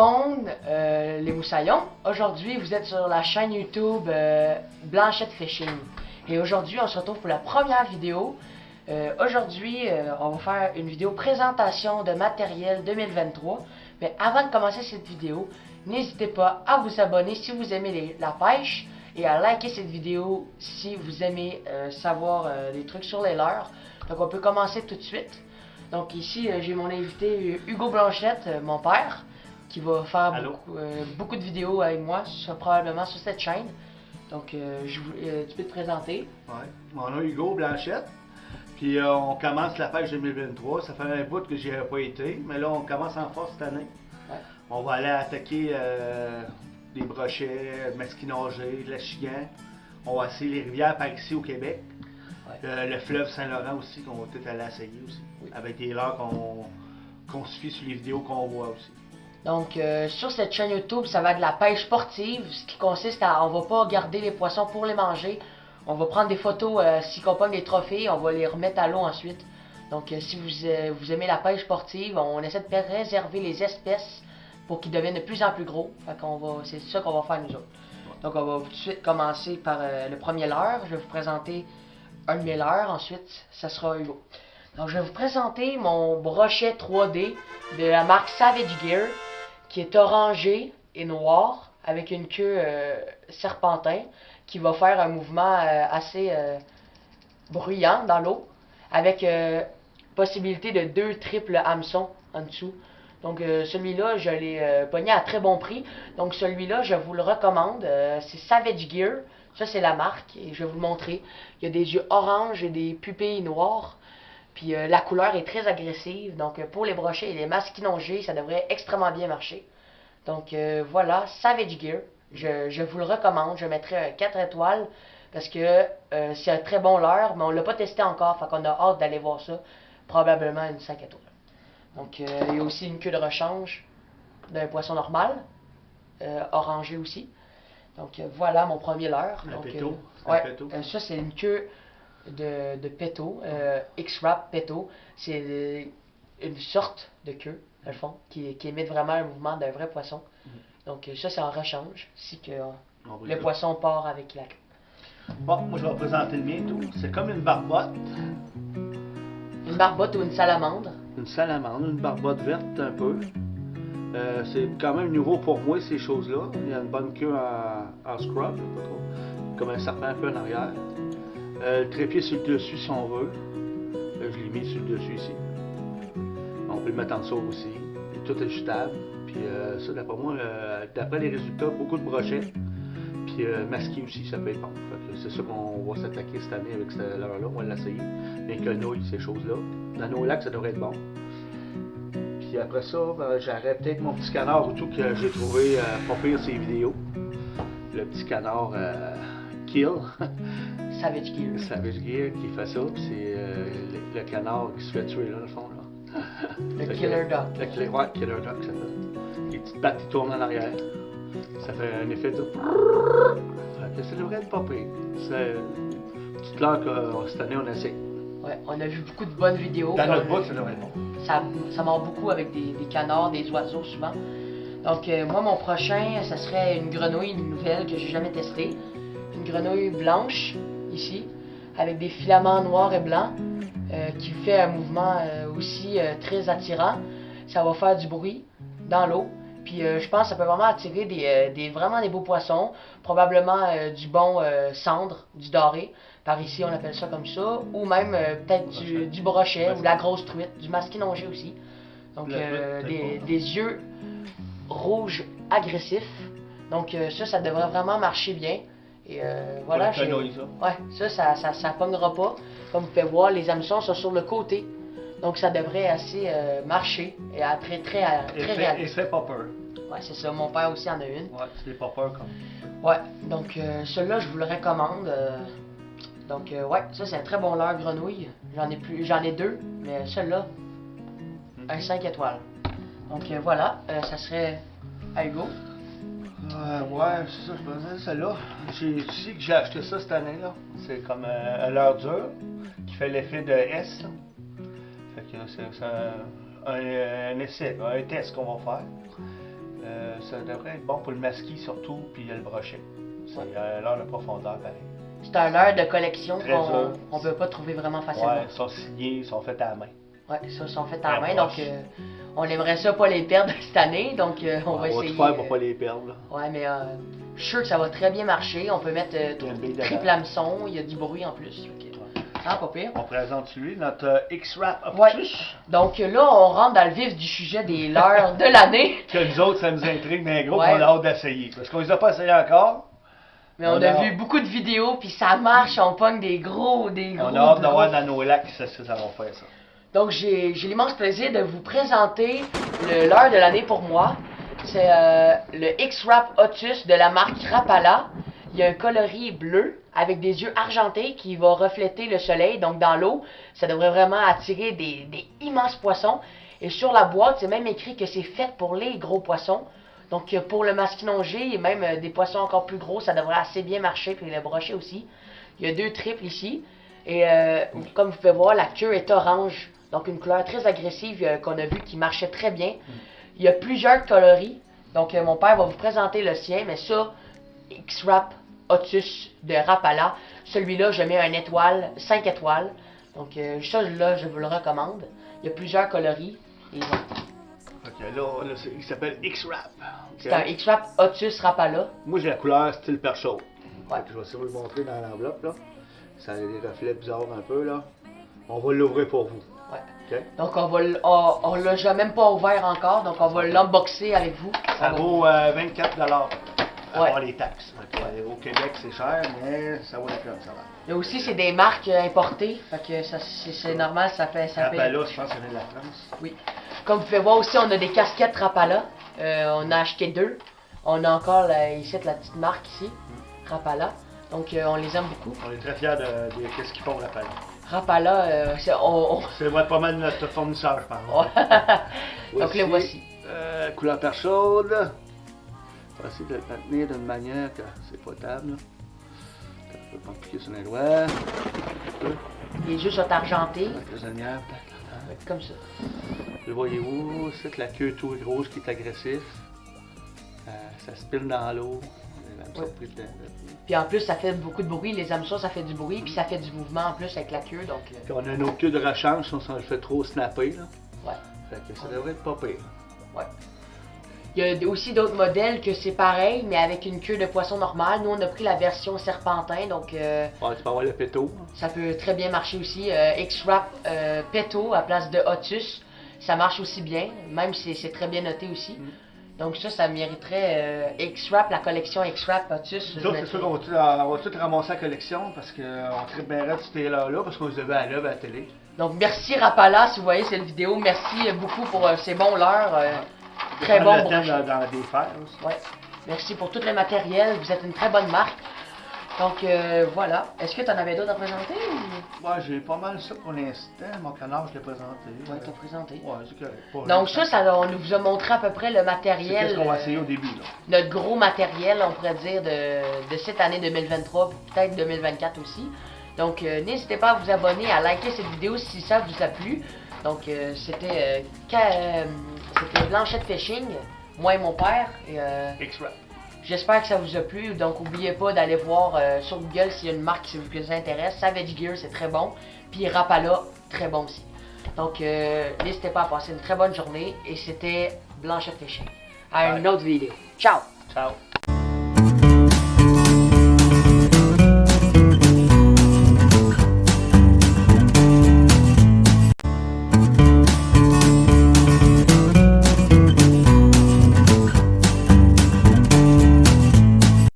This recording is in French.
monde, les moussaillons. Aujourd'hui, vous êtes sur la chaîne YouTube Blanchette Fishing. Et aujourd'hui, on se retrouve pour la première vidéo. Aujourd'hui, on va faire une vidéo présentation de matériel 2023. Mais avant de commencer cette vidéo, n'hésitez pas à vous abonner si vous aimez la pêche et à liker cette vidéo si vous aimez savoir des trucs sur les leurres. Donc on peut commencer tout de suite. Donc ici, j'ai mon invité Hugo Blanchette, mon père, qui va faire beaucoup de vidéos avec moi, probablement sur cette chaîne. Donc tu peux te présenter. Ouais. Mon nom est Hugo Blanchette. Puis on commence la pêche 2023. Ça fait un bout que j'y avais pas été, mais là on commence en force cette année. Ouais. On va aller attaquer des brochets, masquinongés, de la chigan. On va essayer les rivières par ici au Québec. Ouais. Le fleuve Saint-Laurent aussi, qu'on va peut-être aller essayer aussi. Oui. Avec des leurres qu'on suit sur les vidéos qu'on voit aussi. Donc sur cette chaîne YouTube, ça va être de la pêche sportive, ce qui consiste à, on va pas garder les poissons pour les manger. On va prendre des photos, si on pogne des trophées, on va les remettre à l'eau ensuite. Donc si vous aimez la pêche sportive, on essaie de préserver les espèces pour qu'ils deviennent de plus en plus gros. C'est ça qu'on va faire nous autres. Donc on va tout de suite commencer par le premier leurre. Je vais vous présenter un de mes leurres, ensuite ça sera Hugo. Donc je vais vous présenter mon brochet 3D de la marque Savage Gear, qui est orangé et noir avec une queue serpentin qui va faire un mouvement assez bruyant dans l'eau, avec possibilité de 2 triples hameçons en dessous. Donc celui-là, je l'ai pogné à très bon prix. Donc celui-là, je vous le recommande. C'est Savage Gear. Ça, c'est la marque. Et je vais vous le montrer. Il y a des yeux orange et des pupilles noires. Puis la couleur est très agressive. Donc pour les brochets et les masquinongés, ça devrait extrêmement bien marcher. Donc voilà, Savage Gear. Je vous le recommande. Je mettrai 4 étoiles. Parce que c'est un très bon leurre. Mais on ne l'a pas testé encore. Fait qu'on a hâte d'aller voir ça. Probablement une 5 étoiles. Donc, il y a aussi une queue de rechange d'un poisson normal, orangé aussi. Donc, voilà mon premier leurre. Un péto. Ça, c'est une queue de péto, X-Wrap péto. C'est une sorte de queue, dans le fond, qui émet vraiment un mouvement d'un vrai poisson. Donc, ça, c'est en rechange, si que le poisson part avec la queue. Bon, moi, je vais vous présenter le mien, tout. C'est comme une barbotte. Une barbotte ou une salamandre. Une salamandre, une barbotte verte un peu. C'est quand même nouveau pour moi ces choses-là. Il y a une bonne queue en scrub, pas trop. Comme un serpent un peu en arrière. Le trépied sur le dessus si on veut. Je l'ai mis sur le dessus ici. On peut le mettre en dessous aussi. Tout est ajustable. Puis ça, d'après moi, d'après les résultats, beaucoup de brochets. Puis masqué aussi, ça peut être bon. C'est ça qu'on va s'attaquer cette année avec cette leurre-là. On va l'essayer. Les quenouilles, ces choses-là. Dans nos lacs, ça devrait être bon. Puis après ça, j'aurais peut-être mon petit canard ou tout que j'ai trouvé pas pire ces vidéos. Le petit canard Kill. Savage Gear. Savage Gear qui fait ça. Puis c'est le canard qui se fait tuer là, dans le fond. Là. Le Killer Duck. Ouais, Killer Duck, ça fait. Les petites pattes qui tournent en arrière. Ça fait un effet de. Ça devrait être pas pire. C'est une petite leurre que cette année on essaie. Ouais, on a vu beaucoup de bonnes vidéos. Dans notre bout, ça devrait être bon. Ça mord beaucoup avec des canards, des oiseaux souvent. Donc moi, mon prochain, ça serait une grenouille nouvelle que j'ai jamais testée. Une grenouille blanche, ici, avec des filaments noirs et blancs, qui fait un mouvement aussi très attirant. Ça va faire du bruit dans l'eau. Puis je pense que ça peut vraiment attirer vraiment des beaux poissons, probablement du bon cendre, du doré, par ici on appelle ça comme ça, ou même peut-être du brochet, ou la grosse truite, du masquinongé aussi. Donc des yeux rouges agressifs. Donc ça devrait vraiment marcher bien. Et voilà, ça pognera pas. Comme vous pouvez voir, les hameçons sont sur le côté. Donc ça devrait assez marcher et à très réaliste. Et c'est pas peur. Ouais, c'est ça. Mon père aussi en a une. Ouais, c'est pas peur comme. Ouais, donc celui-là, je vous le recommande. Donc ouais, ça c'est un très bon leurre grenouille. J'en ai 2, mais celui-là, un 5 étoiles. Donc voilà, ça serait à Hugo. Ouais, c'est ça, je pensais celle-là. J'ai acheté ça cette année-là. C'est comme un leurre dur qui fait l'effet de S. Là. Fait que c'est un essai, un test qu'on va faire. Ça devrait être bon pour le masquis surtout, puis le brochet. C'est l'heure de profondeur pareil. C'est un leurre de collection Très qu'on ne peut pas trouver vraiment facilement. Ouais, ils sont signés, ils sont faits à la main. Ouais, ça, sont faits à la main, donc on aimerait ça pas les perdre cette année, donc on va essayer. On va tout faire pour pas les perdre. Là. Ouais, mais je suis sûr que ça va très bien marcher. On peut mettre triple hameçon, il y a du bruit en plus. Ah, pas pire. On présente lui, notre X-Rap Optus. Donc là, on rentre dans le vif du sujet des leurres de l'année. Que nous autres, ça nous intrigue, mais gros, on a hâte d'essayer. Parce qu'on les a pas essayés encore. Mais on a vu beaucoup de vidéos, puis ça marche, on pogne des gros. On a hâte d'avoir dans nos lacs ça va faire ça. Donc j'ai l'immense plaisir de vous présenter le leurre de l'année pour moi. C'est le X-Rap Otus de la marque Rapala. Il y a un coloris bleu avec des yeux argentés qui va refléter le soleil. Donc dans l'eau, ça devrait vraiment attirer des immenses poissons. Et sur la boîte, c'est même écrit que c'est fait pour les gros poissons. Donc pour le masquinongé et même des poissons encore plus gros, ça devrait assez bien marcher. Puis le brochet aussi. Il y a 2 triples ici. Et comme vous pouvez voir, la queue est orange. Donc une couleur très agressive qu'on a vu qui marchait très bien. Il y a plusieurs coloris. Donc mon père va vous présenter le sien. Mais ça, X-Rap Otus de Rapala. Celui-là, je mets 1 étoile, 5 étoiles. Donc ça, là, je vous le recommande. Il y a plusieurs coloris. Et voilà. Ok, là il s'appelle X-Rap. Okay. C'est un X-Rap Otus Rapala. Moi, j'ai la couleur style perchaud. Ouais. Je vais essayer de vous le montrer dans l'enveloppe, là. Ça a des reflets bizarres un peu, là. On va l'ouvrir pour vous. Ouais. Okay. Donc on l'a même pas ouvert encore, donc on va l'unboxer avec vous. Ça vaut 24$ avant Ouais. les taxes. Okay. Au Québec, c'est cher, mais ça vaut la peine, ça va. Mais aussi, c'est des marques importées, fait que c'est normal, ça fait... Rapala, je pense que ça vient de la France. Oui. Comme vous pouvez voir aussi, on a des casquettes Rapala. On a acheté 2. On a encore ici la petite marque ici, Rapala. Donc on les aime beaucoup. On est très fiers de ce qu'ils font Rapala. Rapala, c'est pas mal notre fournisseur, je pense. Donc le voici. Couleur perle chaude. On va essayer de le maintenir d'une manière que c'est potable. On peut pas piquer sur les doigts. Les yeux sont argentés. La prisonnière, comme ça. Le voyez-vous, c'est la queue tout rouge qui est agressif. Ça spinne dans l'eau. Puis en plus, ça fait beaucoup de bruit. Les hameçons, ça fait du bruit. Puis ça fait du mouvement en plus avec la queue. Donc, puis on a nos queues de rechange si on le fait trop snapper. Là. Ouais. Fait que ça devrait être pas pire. Ouais. Il y a aussi d'autres modèles que c'est pareil, mais avec une queue de poisson normale. Nous, on a pris la version serpentin, donc... ouais, tu peux avoir le péto. Ça peut très bien marcher aussi. X-Rap Peto à place de Otus, ça marche aussi bien, même si c'est très bien noté aussi. Donc ça mériterait X-Rap, la collection X-Rap Otus. Donc c'est sûr qu'on va tout ramasser la collection, parce qu'on tripe bien raide ce là parce qu'on les avait à l'œuvre à la télé. Donc merci Rapala, si vous voyez cette vidéo, merci beaucoup pour ces bons leurres. Très bon dans des fers aussi. Ouais. Merci pour tout le matériel. Vous êtes une très bonne marque. Donc voilà. Est-ce que tu en avais d'autres à présenter ou... Ouais, j'ai pas mal ça pour l'instant. Mon canard, je l'ai présenté. Ouais, t'as présenté. Ouais, c'est correct. Donc ça, on vous a montré à peu près le matériel. C'est ce qu'on va essayer au début, là. Notre gros matériel, on pourrait dire, de cette année 2023, peut-être 2024 aussi. Donc n'hésitez pas à vous abonner, à liker cette vidéo si ça vous a plu. Donc c'était Blanchette Fishing, moi et mon père. X-Rap. J'espère que ça vous a plu. Donc n'oubliez pas d'aller voir sur Google s'il y a une marque qui vous intéresse. Savage Gear, c'est très bon. Puis Rapala, très bon aussi. Donc n'hésitez pas à passer une très bonne journée. Et c'était Blanchette Fishing. À une autre vidéo. Ciao! Ciao!